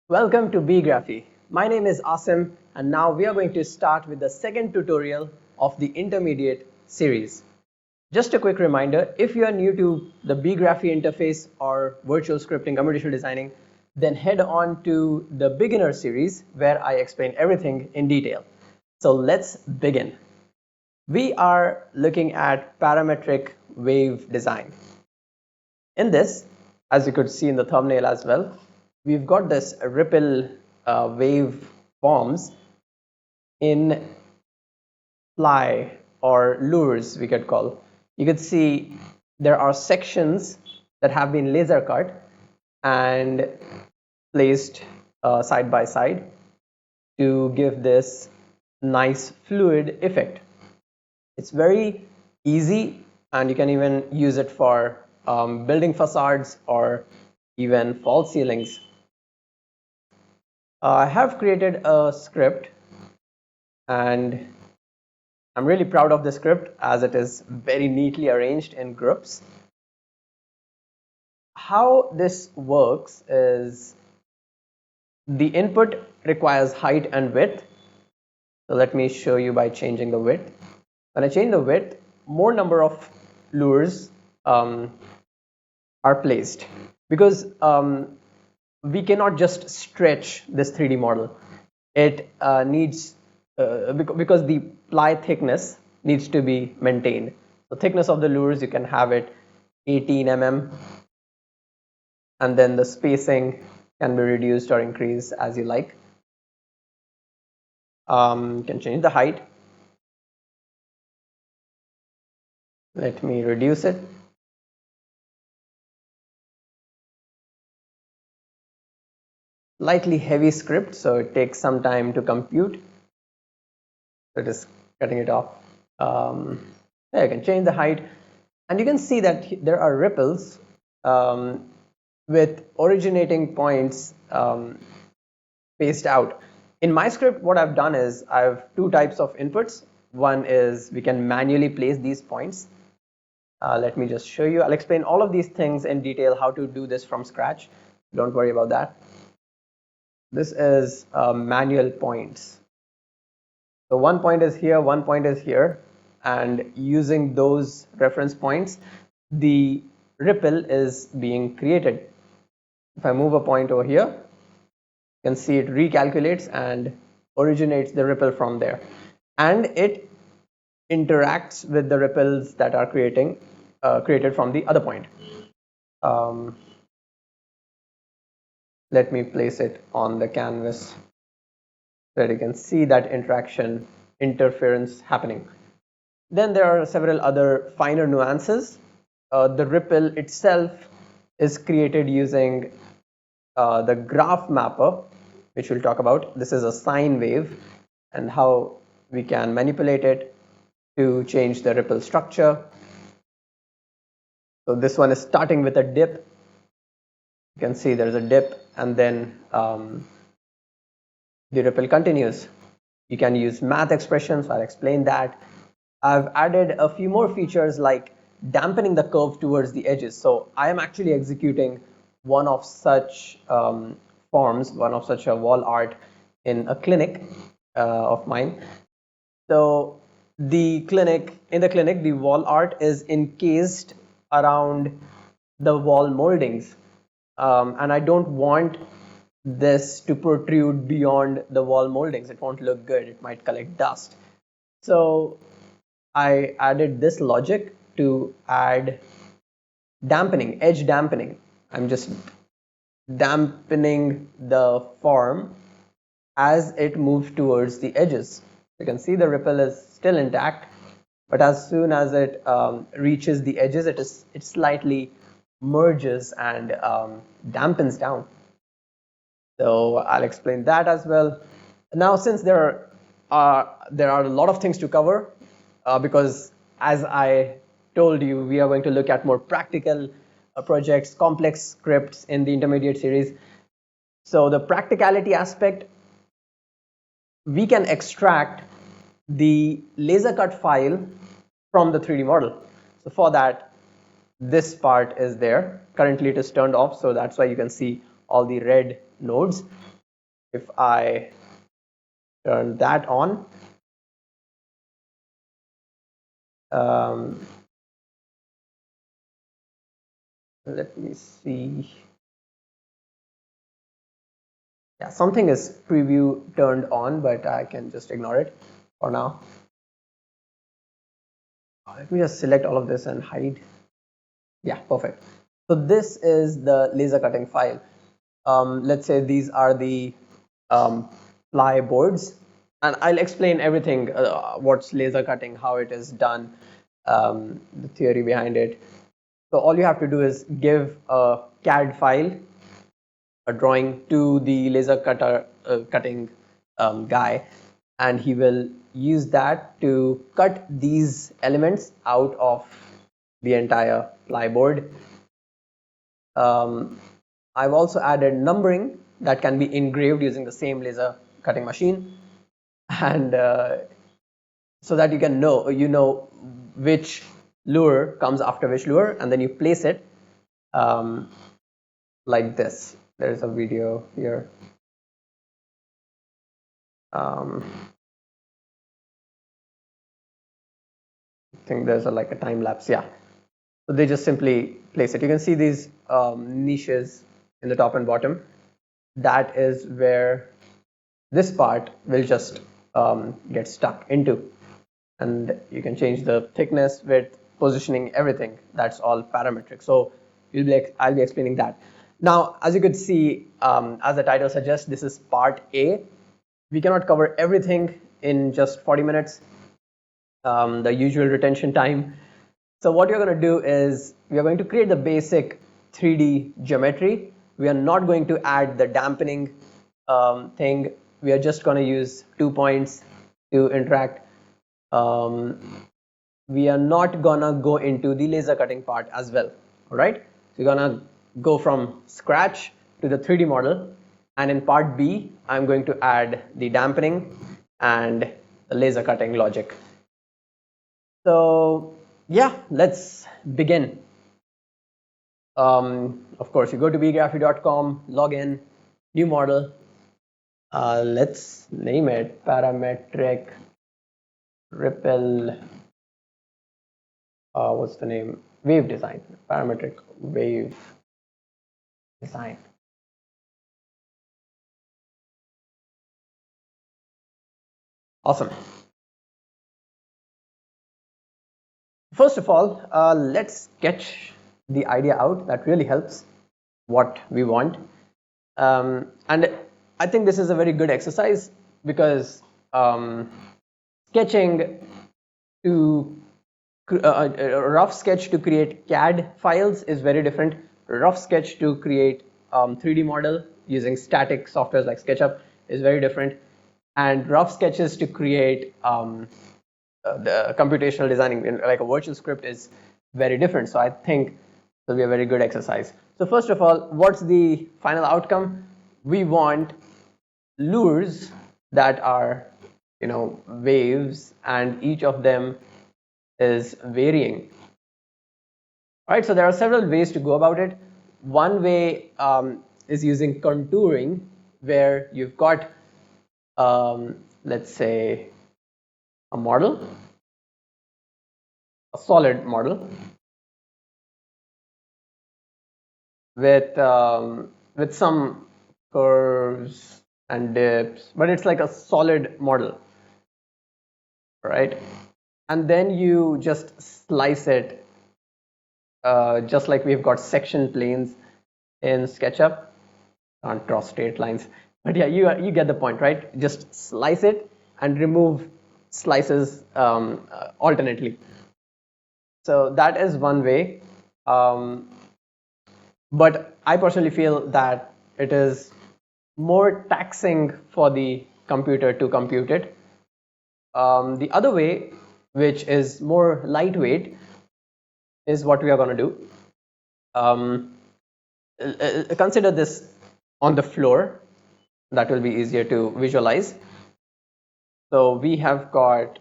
Welcome to BeeGraphy. My name is Asim and now we are going to start with the second tutorial of the Intermediate series. Just a quick reminder, if you are new to the BeeGraphy interface or virtual scripting, computational designing, then head on to the Beginner series where I explain everything in detail. So let's begin. We are looking at parametric wave design. In this, as you could see in the thumbnail as well, we've got this ripple wave forms in fly or lures, we could call. You could see there are sections that have been laser cut and placed side by side to give this nice fluid effect. It's very easy and you can even use it for building facades or even false ceilings. I have created a script and I'm really proud of the script as it is very neatly arranged in groups. How this works is the input requires height and width. So let me show you by changing the width. When I change the width, more number of lures are placed because we cannot just stretch this 3D model. It needs because the ply thickness needs to be maintained. The thickness of the lures, you can have it 18 mm, and then the spacing can be reduced or increased as you like. You can change the height. Let me reduce it. Slightly heavy script, so it takes some time to compute. So just cutting it off. There you can change the height, and you can see that there are ripples with originating points spaced out. In my script, what I've done is I have two types of inputs. One is we can manually place these points. Let me just show you. I'll explain all of these things in detail, how to do this from scratch. Don't worry about that. This is manual points. So one point is here, one point is here, and using those reference points, the ripple is being created. If I move a point over here, you can see it recalculates and originates the ripple from there. And it interacts with the ripples that are created from the other point. Let me place it on the canvas so that you can see that interaction, interference happening. Then there are several other finer nuances. The ripple itself is created using the graph mapper, which we'll talk about. This is a sine wave and how we can manipulate it to change the ripple structure. So this one is starting with a dip. You can see there's a dip and then the ripple continues. You can use math expressions. I'll explain that. I've added a few more features like dampening the curve towards the edges. So I am actually executing one of such forms, one of such a wall art in a clinic of mine. So in the clinic, the wall art is encased around the wall moldings. And I don't want this to protrude beyond the wall moldings. It won't look good. It might collect dust. So I added this logic to add dampening, edge dampening. I'm just dampening the form as it moves towards the edges. You can see the ripple is still intact, but as soon as it reaches the edges, it slightly merges and dampens down. So I'll explain that as well. Now, since there are a lot of things to cover, because as I told you, we are going to look at more practical projects, complex scripts in the intermediate series. So the practicality aspect, we can extract the laser cut file from the 3D model. So for that, this part is there. Currently it is turned off, so that's why you can see all the red nodes. if I turn that on, let me see. Yeah, something is preview turned on, but I can just ignore it for now. Let me just select all of this and hide. Yeah, perfect. So this is the laser cutting file. Let's say these are the ply boards, and I'll explain everything, what's laser cutting, how it is done, the theory behind it. So all you have to do is give a CAD file, a drawing, to the laser cutting guy, and he will use that to cut these elements out of the entire plyboard. I've also added numbering that can be engraved using the same laser cutting machine, and so that you can know which lure comes after which lure, and then you place it like this. There's a video here. I think there's like a time lapse. Yeah. So they just simply place it. You can see these niches in the top and bottom. That is where this part will just get stuck into. And you can change the thickness, width, positioning, everything. That's all parametric. So I'll be explaining that. Now, as you could see, as the title suggests, this is part A. We cannot cover everything in just 40 minutes, the usual retention time. So what you're going to do is we are going to create the basic 3D geometry. We are not going to add the dampening thing. We are just going to use 2 points to interact. We are not gonna go into the laser cutting part as well. All right, so we're gonna go from scratch to the 3D model, and in part B I'm going to add the dampening and the laser cutting logic. So yeah, let's begin. Of course, you go to beegraphy.com, log in, new model. Let's name it parametric ripple. What's the name? Wave design. Parametric wave design. Awesome. First of all, let's sketch the idea out. That really helps what we want. And I think this is a very good exercise because sketching to a rough sketch to create CAD files is very different. A rough sketch to create 3D model using static softwares like SketchUp is very different. And rough sketches to create the computational designing like a virtual script is very different. So I think it'll be a very good exercise. So first of all, what's the final outcome? We want lures that are waves, and each of them is varying. All right, so there are several ways to go about it. One way is using contouring, where you've got let's say a model, a solid model with some curves and dips, but it's like a solid model, right? And then you just slice it, just like we've got section planes in SketchUp. Can't draw straight lines, but yeah, you get the point, right? Just slice it and remove slices alternately. So that is one way. But I personally feel that it is more taxing for the computer to compute it. The other way, which is more lightweight, is what we are going to do. Consider this on the floor. That will be easier to visualize. So we have got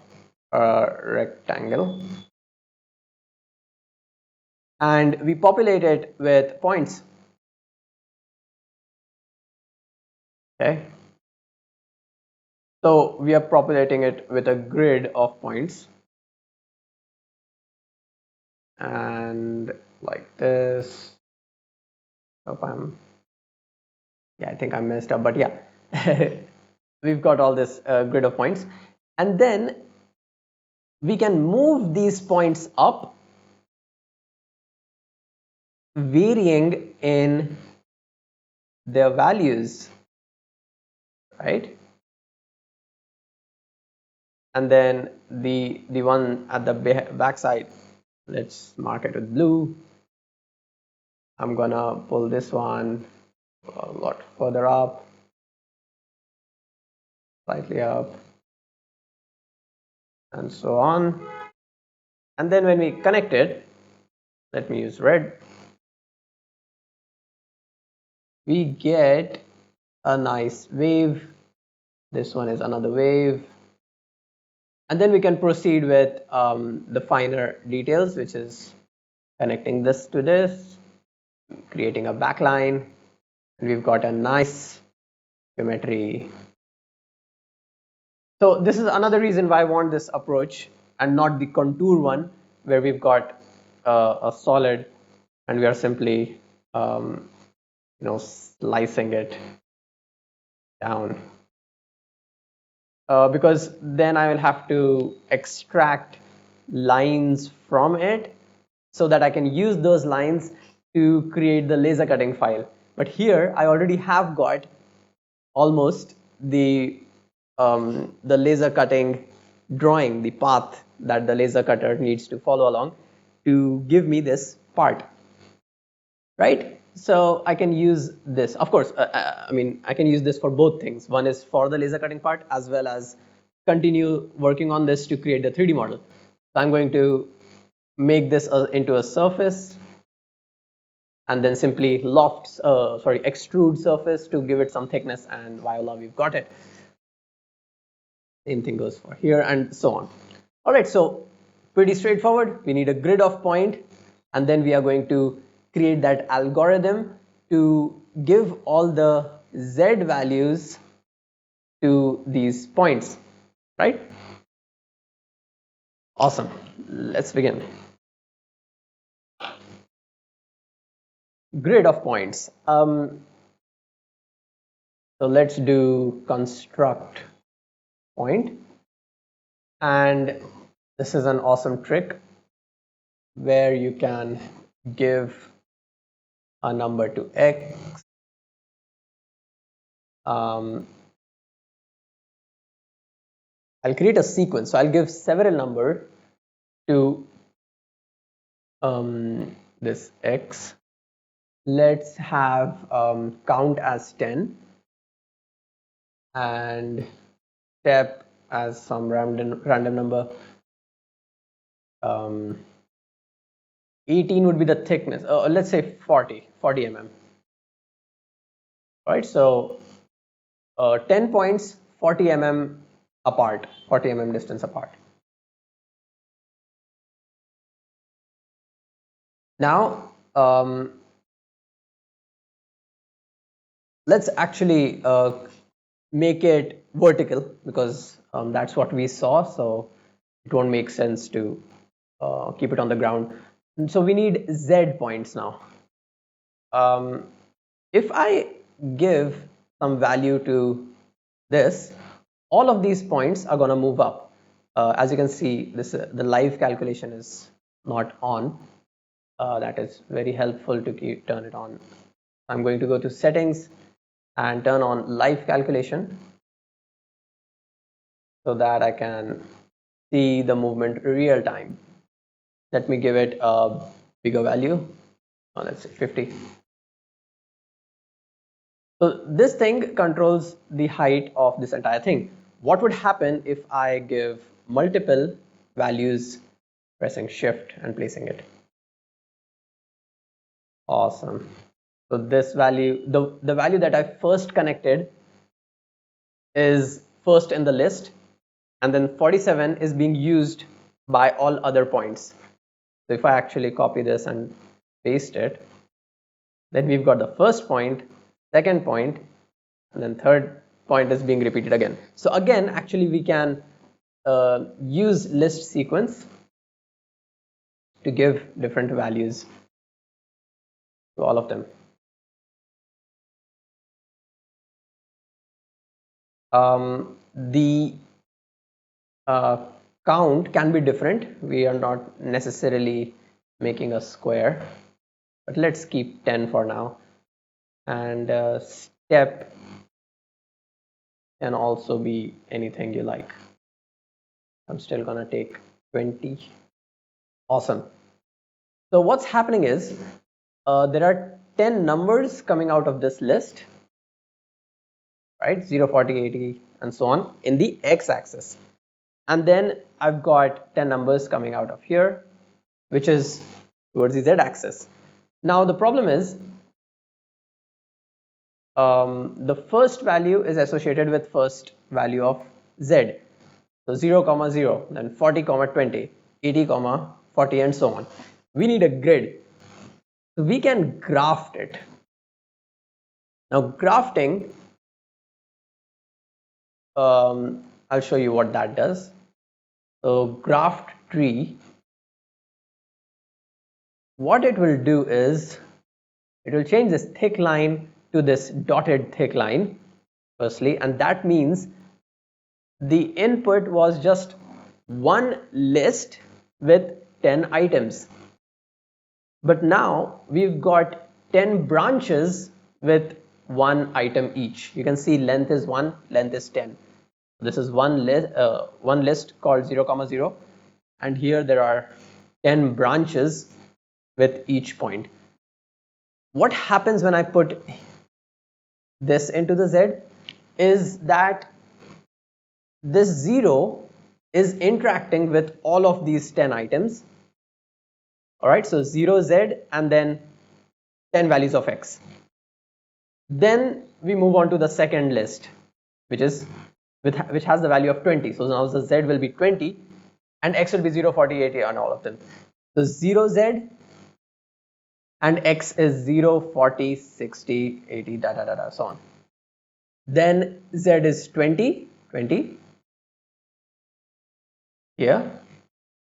a rectangle, and we populate it with points. Okay, So we are populating it with a grid of points. And like this. Hope I think I messed up, but yeah. We've got all this grid of points. And then we can move these points up, varying in their values, right? And then the one at the back side, let's mark it with blue. I'm gonna pull this one a lot further up, slightly up, and so on. And then when we connect it, let me use red, we get a nice wave. This one is another wave. And then we can proceed with the finer details, which is connecting this to this, creating a backline, and we've got a nice geometry. So this is another reason why I want this approach and not the contour one, where we've got a solid and we are simply slicing it down. Because then I will have to extract lines from it so that I can use those lines to create the laser cutting file. But here I already have got almost the laser cutting drawing, the path that the laser cutter needs to follow along to give me this part, right? So I can use this, of course. I can use this for both things. One is for the laser cutting part, as well as continue working on this to create the 3D model. So I'm going to make this into a surface, and then simply extrude surface to give it some thickness, and voila, we've got it. Same thing goes for here, and so on. All right, so pretty straightforward. We need a grid of point, and then we are going to create that algorithm to give all the z values to these points, right? Awesome. Let's begin. Grid of points. So let's do construct point, and this is an awesome trick where you can give a number to x. I'll create a sequence, so I'll give several number to this x. Let's have count as 10 and step as some random number. 18 would be the thickness. Let's say 40 mm. Right, so 10 points, 40 mm apart, 40 mm distance apart. Now let's actually make it vertical, because that's what we saw, so it won't make sense to keep it on the ground. And so we need z points now. If I give some value to this, all of these points are going to move up. As you can see, the live calculation is not on. That is very helpful to turn it on. I'm going to go to settings and turn on live calculation so that I can see the movement real time. Let me give it a bigger value. Let's say 50. So this thing controls the height of this entire thing. What would happen if I give multiple values, pressing shift and placing it? Awesome. So this value, the value that I first connected is first in the list, and then 47 is being used by all other points. So if I actually copy this and paste it, then we've got the first point, second point, and then third point is being repeated again. So again, actually we can use list sequence to give different values to all of them. The count can be different. We are not necessarily making a square, but let's keep 10 for now. And step can also be anything you like. I'm still gonna take 20. Awesome. So what's happening is there are 10 numbers coming out of this list, right? 0, 40, 80, and so on in the x-axis. And then I've got 10 numbers coming out of here, which is towards the z-axis. Now the problem is the first value is associated with first value of z. So 0, 0, then 40, 20, 80, 40, and so on. We need a grid. So we can graft it. Now grafting, I'll show you what that does. So Graft Tree, what it will do is it will change this thick line to this dotted thick line firstly, and that means the input was just one list with 10 items, but now we've got 10 branches with one item each. You can see length is 1, length is 10. This is one list called 0, 0, and here there are 10 branches with each point. What happens when I put this into the z is that this 0 is interacting with all of these 10 items. All right, so 0 z and then 10 values of x. Then we move on to the second list, which has the value of 20. So now the z will be 20 and x will be 0, 40, 80 on all of them. So 0 z and x is 0, 40, 60, 80, so on. Then z is 20 here.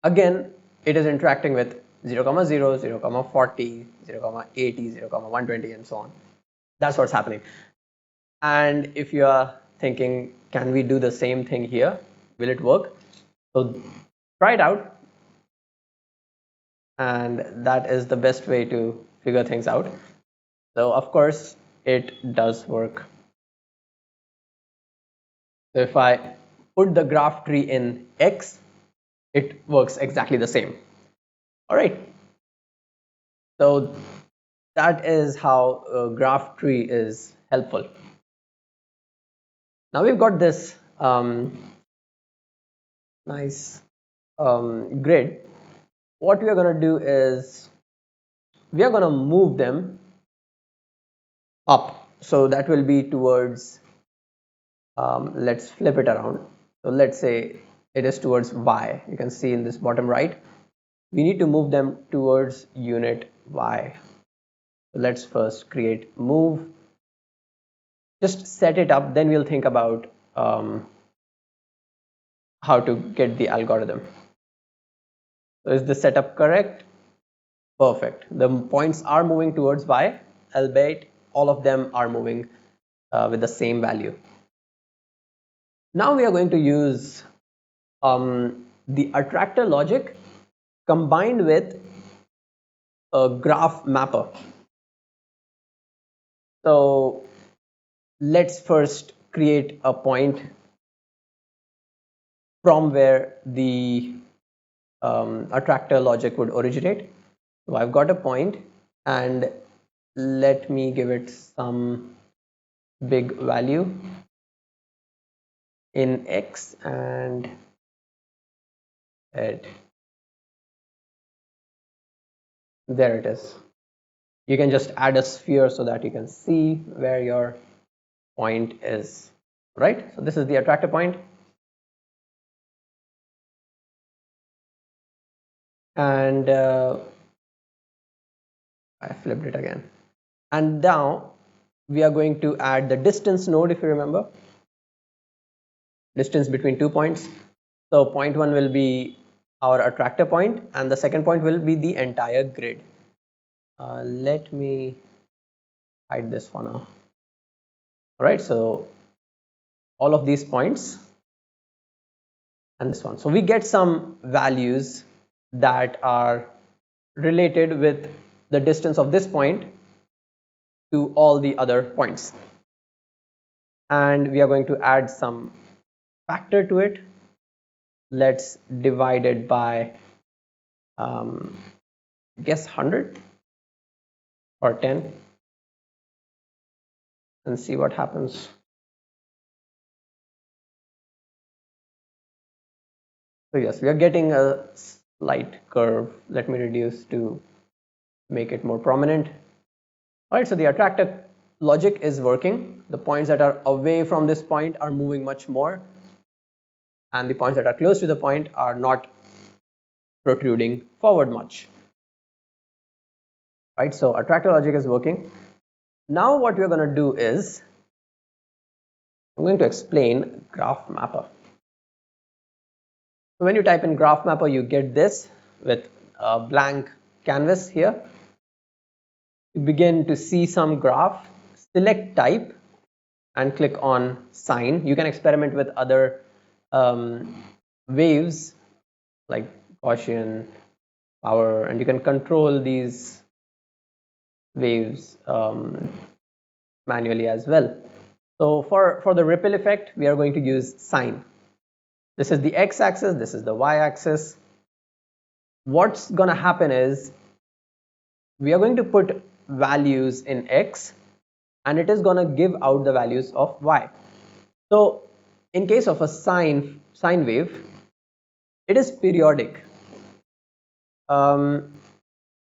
Again, it is interacting with 0, 0, 0, 40, 0, 80, 0, 120, and so on. That's what's happening. And if you are thinking, can we do the same thing here? Will it work? So try it out. And that is the best way to figure things out. So of course, it does work. So if I put the graph tree in X, it works exactly the same. All right. So that is how a graph tree is helpful. Now we've got this nice grid. What we are going to do is we are going to move them up. So that will be towards, let's flip it around. So let's say it is towards y. You can see in this bottom right, we need to move them towards unit y. So let's first create move. Just set it up, then we'll think about how to get the algorithm. So is the setup correct? Perfect. The points are moving towards y, albeit all of them are moving with the same value. Now we are going to use the attractor logic combined with a graph mapper. So let's first create a point from where the attractor logic would originate. So I've got a point, and let me give it some big value in x and z. There it is. You can just add a sphere so that you can see where your point is, right? So this is the attractor point. And I flipped it again. And now we are going to add the distance node, if you remember. distance between 2 points. So point 1 will be our attractor point, and the second point will be the entire grid. Let me hide this for now. All right, so all of these points and this one. So we get some values that are related with the distance of this point to all the other points. And we are going to add some factor to it. Let's divide it by guess 100 or 10 and see what happens. So yes, we are getting a slight curve. Let me reduce to make it more prominent. All right, so the attractor logic is working. The points that are away from this point are moving much more, and the points that are close to the point are not protruding forward much. Right, so attractor logic is working. Now what we're going to do is I'm going to explain graph mapper. So when you type in graph mapper, you get this with a blank canvas here. You begin to see some graph, select type and click on Sine. You can experiment with other waves like Gaussian, power, and you can control these waves manually as well. So for the ripple effect, we are going to use Sine. This is the x-axis, this is the y-axis. What's going to happen is we are going to put values in x and it is going to give out the values of y. So in case of a sine wave, it is periodic. So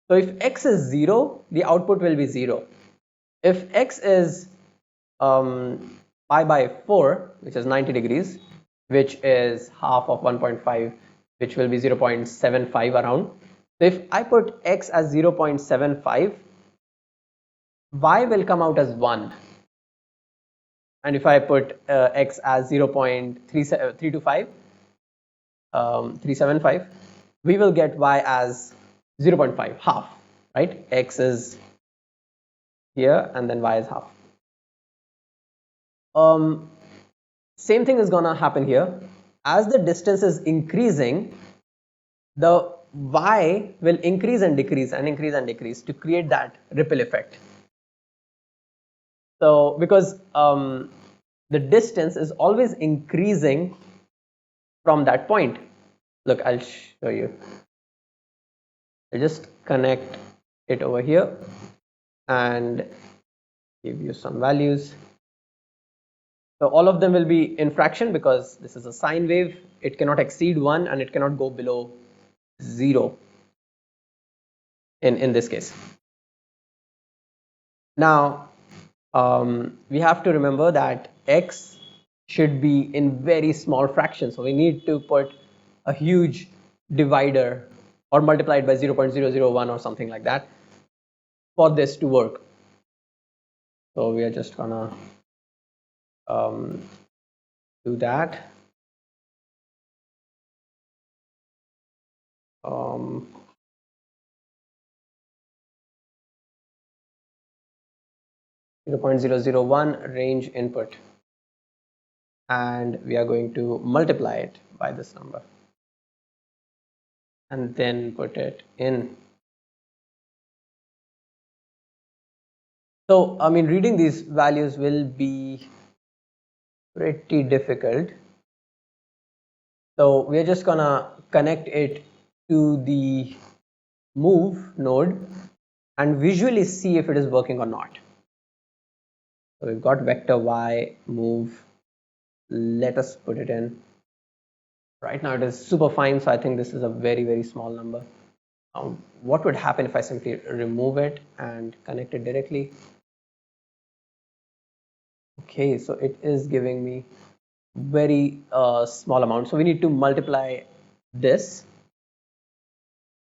if x is 0, the output will be 0. If x is pi by 4, which is 90 degrees, which is half of 1.5, which will be 0.75 around. So if I put x as 0.75, y will come out as 1. And if I put x as 0.375, 375, we will get y as 0.5, half, right? X is here and then y is half. Same thing is gonna happen here. As the distance is increasing, the y will increase and decrease and increase and decrease to create that ripple effect. So because the distance is always increasing from that point. Look, I'll show you. I'll just connect it over here and give you some values. So all of them will be in fraction because this is a sine wave. It cannot exceed 1 and it cannot go below 0 in this case. Now we have to remember that x should be in very small fractions. So we need to put a huge divider or multiply it by 0.001 or something like that for this to work. So we are just gonna do that. 0.001 range input, and we are going to multiply it by this number and then put it in. So I mean, reading these values will be pretty difficult. So we are just gonna connect it to the move node and visually see if it is working or not. So we've got vector y move. Let us put it in. Right now it is super fine, so I think this is a very, very small number. What would happen if I simply remove it and connect it directly? Okay, so it is giving me very small amount. So we need to multiply this,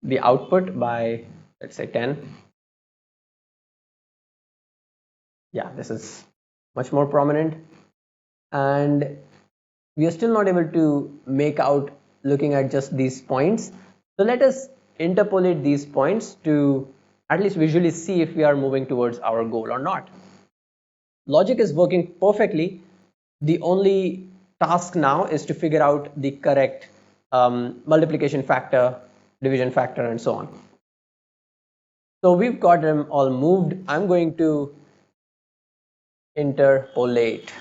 the output, by let's say 10. Yeah, this is much more prominent, and we are still not able to make out looking at just these points. So let us interpolate these points to at least visually see if we are moving towards our goal or not. Logic is working perfectly. The only task now is to figure out the correct multiplication factor, division factor, and so on. So we've got them all moved. I'm going to interpolate.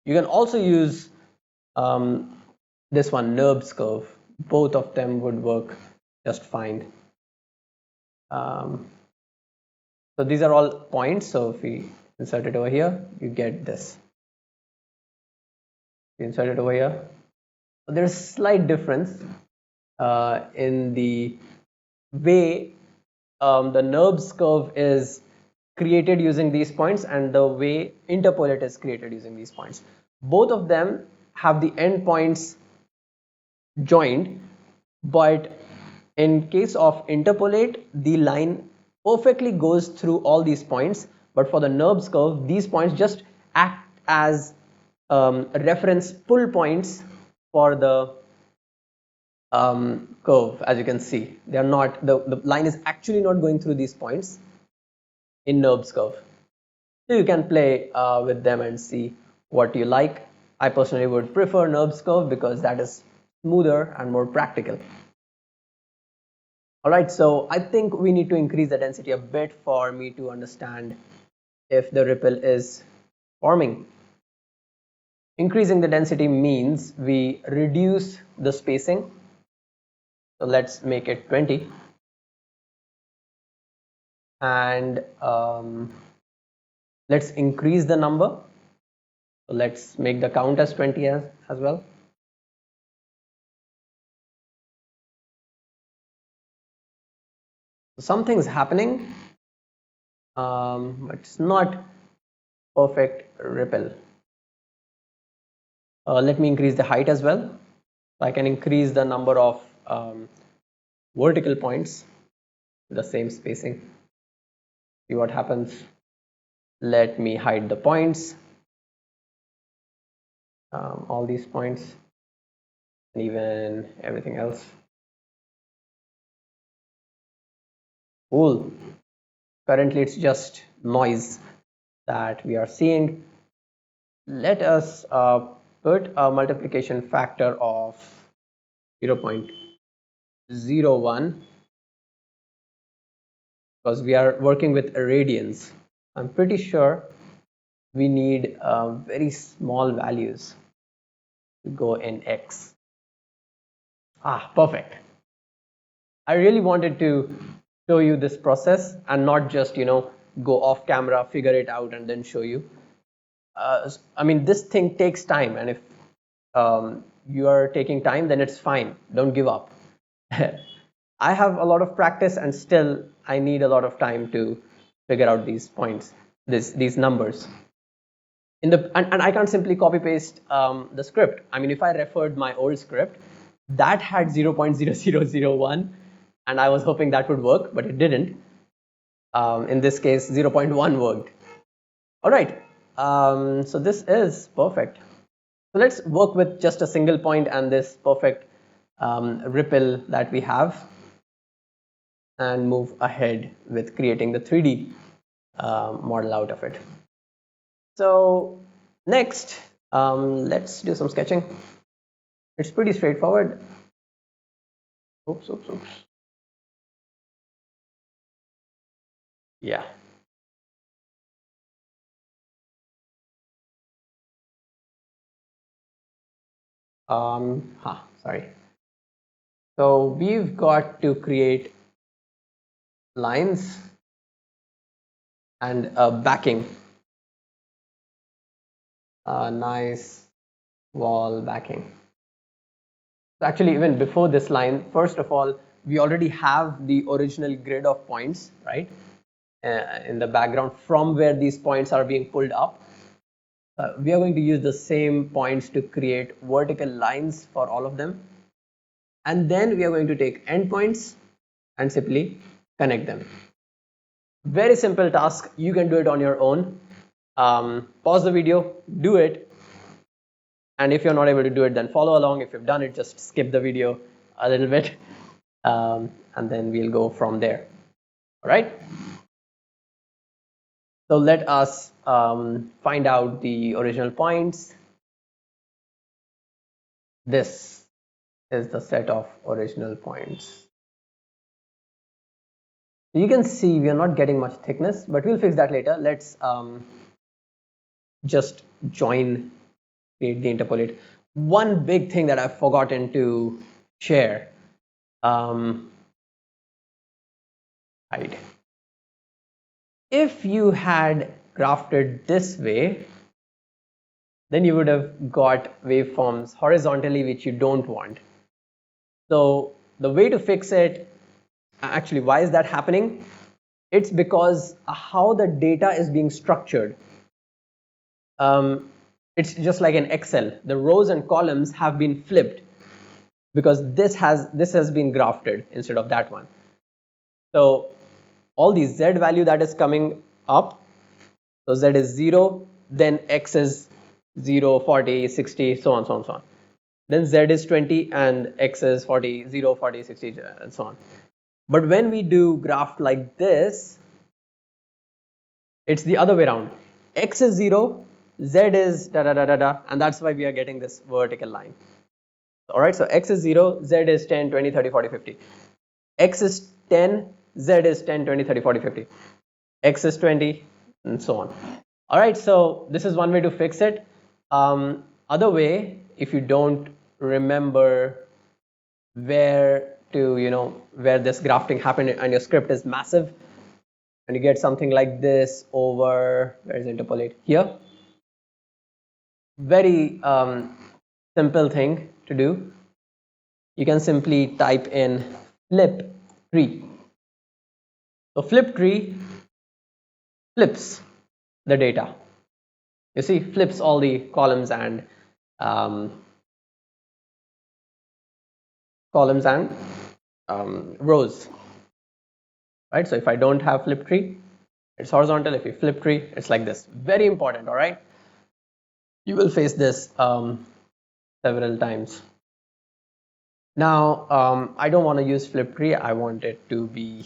You can also use this one, NURBS curve. Both of them would work just fine. So these are all points. So if we insert it over here, you get this. We insert it over here. So there's a slight difference in the way the NURBS curve is created using these points and the way Interpolate is created using these points. Both of them have the endpoints joined, but in case of Interpolate, the line perfectly goes through all these points, but for the NURBS curve, these points just act as reference pull points for the curve. As you can see, they are not, the line is actually not going through these points in NURBS curve. So you can play with them and see what you like. I personally would prefer NURBS curve because that is smoother and more practical. Alright, so I think we need to increase the density a bit for me to understand if the ripple is forming. Increasing the density means we reduce the spacing. So let's make it 20. And let's increase the number. So let's make the count as 20 as well. Something's happening, but it's not perfect ripple. Let me increase the height as well. So I can increase the number of vertical points with the same spacing. See what happens. Let me hide the points, all these points, and even everything else. Cool. Currently it's just noise that we are seeing. Let us put a multiplication factor of 0.01 because we are working with radians. I'm pretty sure we need very small values to go in x. Perfect. I really wanted to show you this process and not just, go off camera, figure it out, and then show you. I mean, this thing takes time, and if you are taking time, then it's fine. Don't give up. I have a lot of practice, and still I need a lot of time to figure out these points, these numbers. And I can't simply copy paste the script. I mean, if I referred my old script, that had 0.0001, and I was hoping that would work, but it didn't. In this case, 0.1 worked. All right, so this is perfect. So let's work with just a single point and this perfect ripple that we have, and move ahead with creating the 3D model out of it. So next, let's do some sketching. It's pretty straightforward. Oops. Yeah. Sorry. So we've got to create lines and a backing. A nice wall backing. So actually, even before this line, first of all, we already have the original grid of points, right, in the background from where these points are being pulled up. We are going to use the same points to create vertical lines for all of them. And then we are going to take endpoints and simply connect them. Very simple task. You can do it on your own. Pause the video, do it, And if you're not able to do it, then follow along. If you've done it, just skip the video a little bit, and then we'll go from there. All right. So let us find out the original points. This is the set of original points. So you can see we are not getting much thickness, but we'll fix that later. Let's just create the interpolate. One big thing that I've forgotten to share, hide. If you had grafted this way, then you would have got waveforms horizontally, which you don't want. So the way to fix it, actually, why is that happening? It's because how the data is being structured. It's just like in Excel. The rows and columns have been flipped because this has been grafted instead of that one. So all the Z value that is coming up, so Z is 0, then X is 0, 40, 60, so on, so on, so on. Then Z is 20 and X is 40, 0, 40, 60, and so on. But when we do graph like this, it's the other way around. X is 0, Z is da da da da da, and that's why we are getting this vertical line. All right, so X is 0, Z is 10, 20, 30, 40, 50. X is 10, Z is 10, 20, 30, 40, 50. X is 20, and so on. All right, so this is one way to fix it. Other way, if you don't remember where this grafting happened and your script is massive, and you get something like this over, where is Interpolate? Here. Very simple thing to do. You can simply type in flip tree. So flip tree flips the data. You see, flips all the columns and rows. Right, so if I don't have flip tree, it's horizontal. If you flip tree, it's like this. Very important. All right, you will face this several times. Now I don't want to use flip tree. I want it to be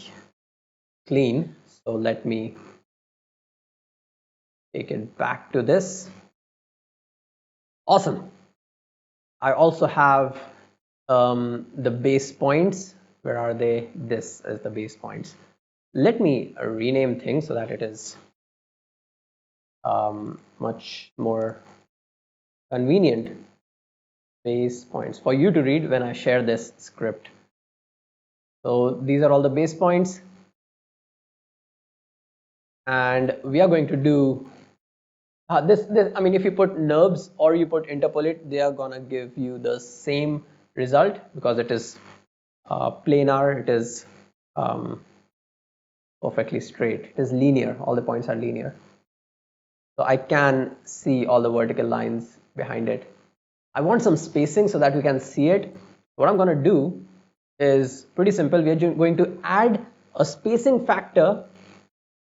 clean, so let me take it back to this. Awesome. I also have the base points. Where are they? This is the base points. Let me rename things so that it is much more convenient. Base points for you to read when I share this script. So these are all the base points, and we are going to do this. I mean, if you put NURBS or you put Interpolate, they are gonna give you the same result because it is planar. It is perfectly straight. It is linear. All the points are linear. So I can see all the vertical lines behind it. I want some spacing so that we can see it. What I'm going to do is pretty simple. We are going to add a spacing factor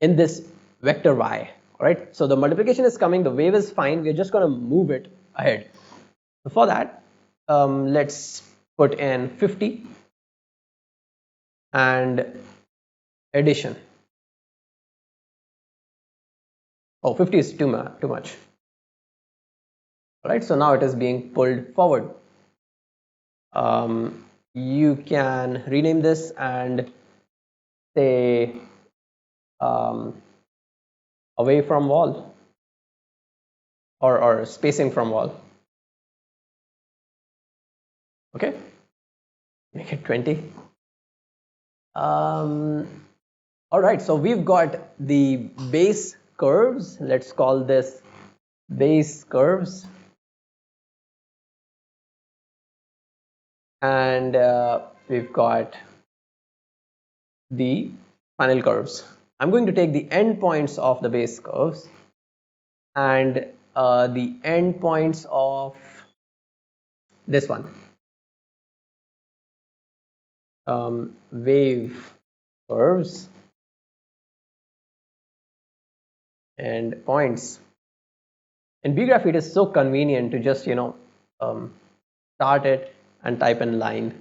in this vector y. All right. So the multiplication is coming. The wave is fine. We're just going to move it ahead. Before that, let's put in 50 and addition. Oh, 50 is too much. All right, so now it is being pulled forward. You can rename this and say away from wall or spacing from wall. Okay, make it 20. All right, so we've got the base curves. Let's call this base curves. And we've got the final curves. I'm going to take the endpoints of the base curves and the endpoints of this one, wave curves and points. In BeeGraphy, it is so convenient to just start it and type in line,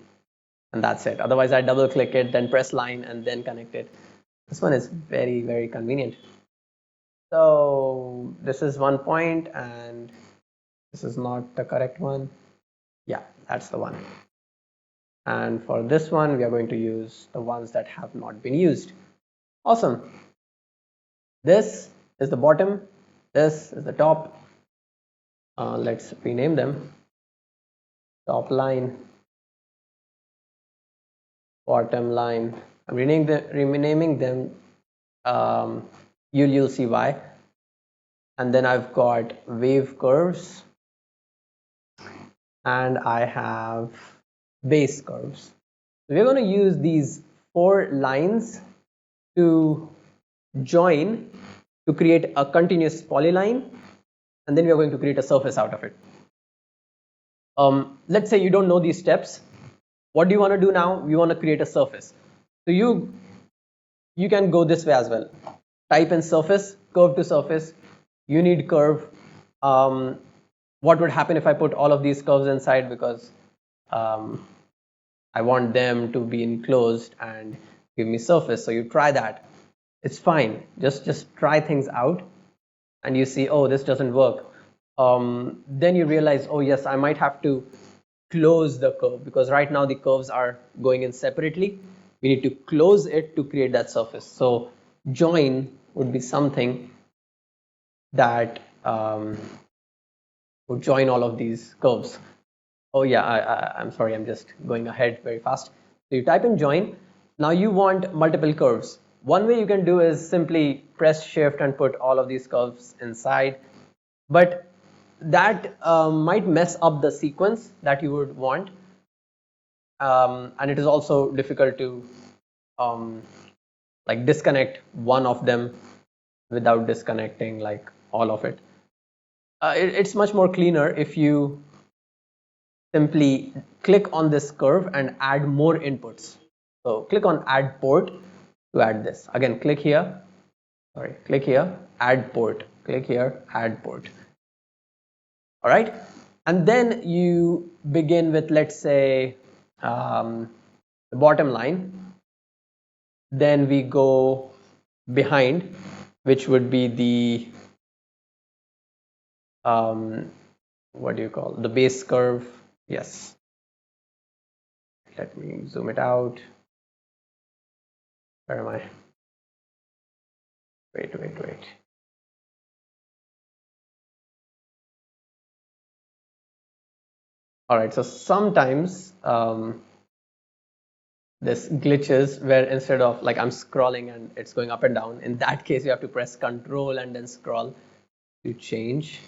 and that's it. Otherwise, I double click it, then press line, and then connect it. This one is very, very convenient. So this is one point, and this is not the correct one. Yeah, that's the one. And for this one, we are going to use the ones that have not been used. Awesome. This is the bottom. This is the top. Let's rename them. Top line, bottom line. I'm renaming them. You'll see why. And then I've got wave curves, and I have base curves. So we're going to use these 4 lines to join to create a continuous polyline, and then we are going to create a surface out of it. Let's say you don't know these steps. What do you want to do now? We want to create a surface. So you can go this way as well. Type in surface, curve to surface. You need curve. What would happen if I put all of these curves inside, because I want them to be enclosed and give me surface. So you try that. It's fine. Just try things out, and you see, oh, this doesn't work. Then you realize, oh yes, I might have to close the curve, because right now the curves are going in separately. We need to close it to create that surface. So join would be something that would join all of these curves. Oh yeah, I'm sorry, I'm just going ahead very fast. So you type in join. Now you want multiple curves. One way you can do is simply press shift and put all of these curves inside, but that might mess up the sequence that you would want, and it is also difficult to like disconnect one of them without disconnecting like all of it. It's much more cleaner if you simply click on this curve and add more inputs. So click on add port to add this. Again, click here, click here, add port, click here, add port. All right, and then you begin with, let's say, the bottom line. Then we go behind, which would be the what do you call, the base curve. Yes, let me zoom it out. Where am I? Wait. All right, so sometimes this glitches where instead of like I'm scrolling and it's going up and down. In that case, you have to press Control and then scroll to change.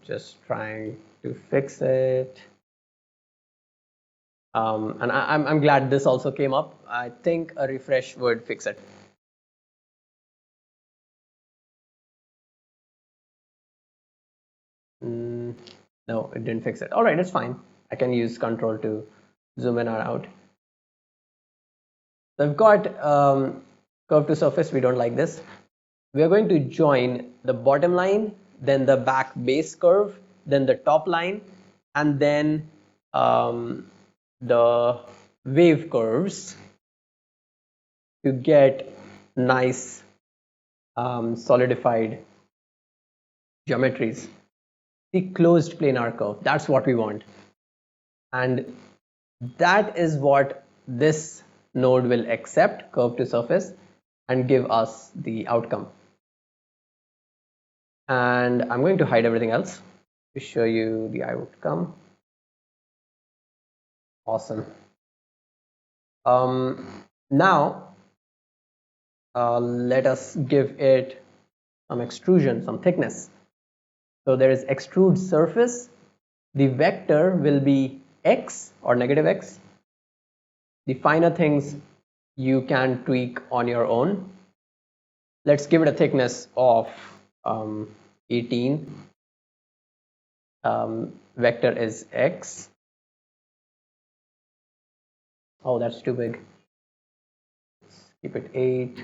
Just trying to fix it. And I'm glad this also came up. I think a refresh would fix it. No, it didn't fix it. All right, it's fine. I can use Control to zoom in or out. So I've got curve to surface. We don't like this. We are going to join the bottom line, then the back base curve, then the top line, and then the wave curves to get nice solidified geometries. The closed planar curve, that's what we want, and that is what this node will accept, curve to surface, and give us the outcome. And I'm going to hide everything else to show you the outcome. Awesome. Now let us give it some extrusion, some thickness. So there is extrude surface. The vector will be x or negative x. The finer things you can tweak on your own. Let's give it a thickness of 18. Vector is x. Oh, that's too big. Let's keep it 8.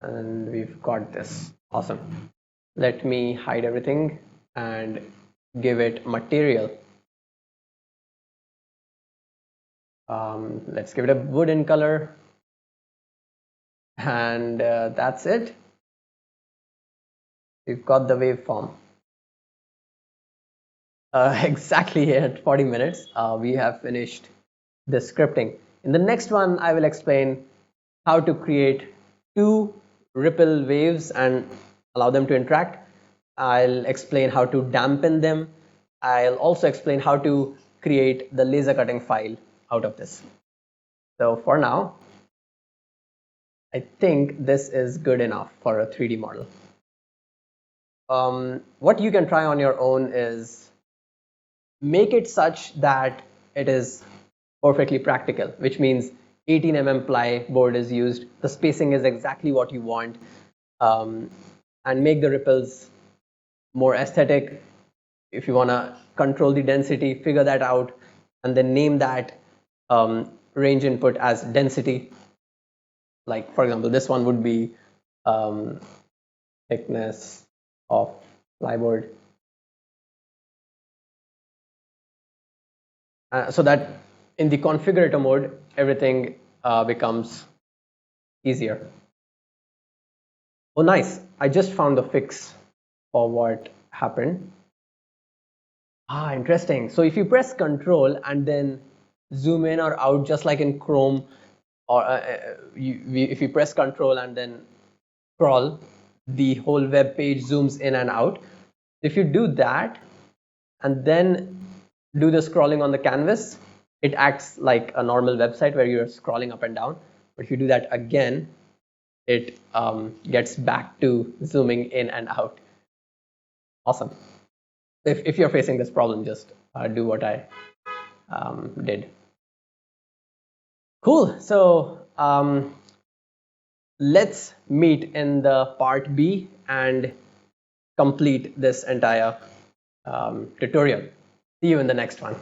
And we've got this. Awesome. Let me hide everything and give it material. Let's give it a wooden color, and that's it. We've got the waveform. Exactly at 40 minutes, we have finished the scripting. In the next one, I will explain how to create two ripple waves and allow them to interact. I'll explain how to dampen them. I'll also explain how to create the laser cutting file out of this. So for now, I think this is good enough for a 3D model. What you can try on your own is make it such that it is perfectly practical, which means 18 ply board is used, the spacing is exactly what you want, and make the ripples more aesthetic. If you want to control the density, figure that out, and then name that range input as density. Like, for example, this one would be thickness of plyboard. So that in the configurator mode, everything becomes easier. Oh, nice. I just found the fix for what happened. Ah, interesting. So if you press Control and then zoom in or out, just like in Chrome, or if you press Control and then scroll, the whole web page zooms in and out. If you do that and then do the scrolling on the canvas, it acts like a normal website where you're scrolling up and down. But if you do that again, it gets back to zooming in and out. Awesome. If you're facing this problem, just do what I did. Cool. So let's meet in the part B and complete this entire tutorial. See you in the next one.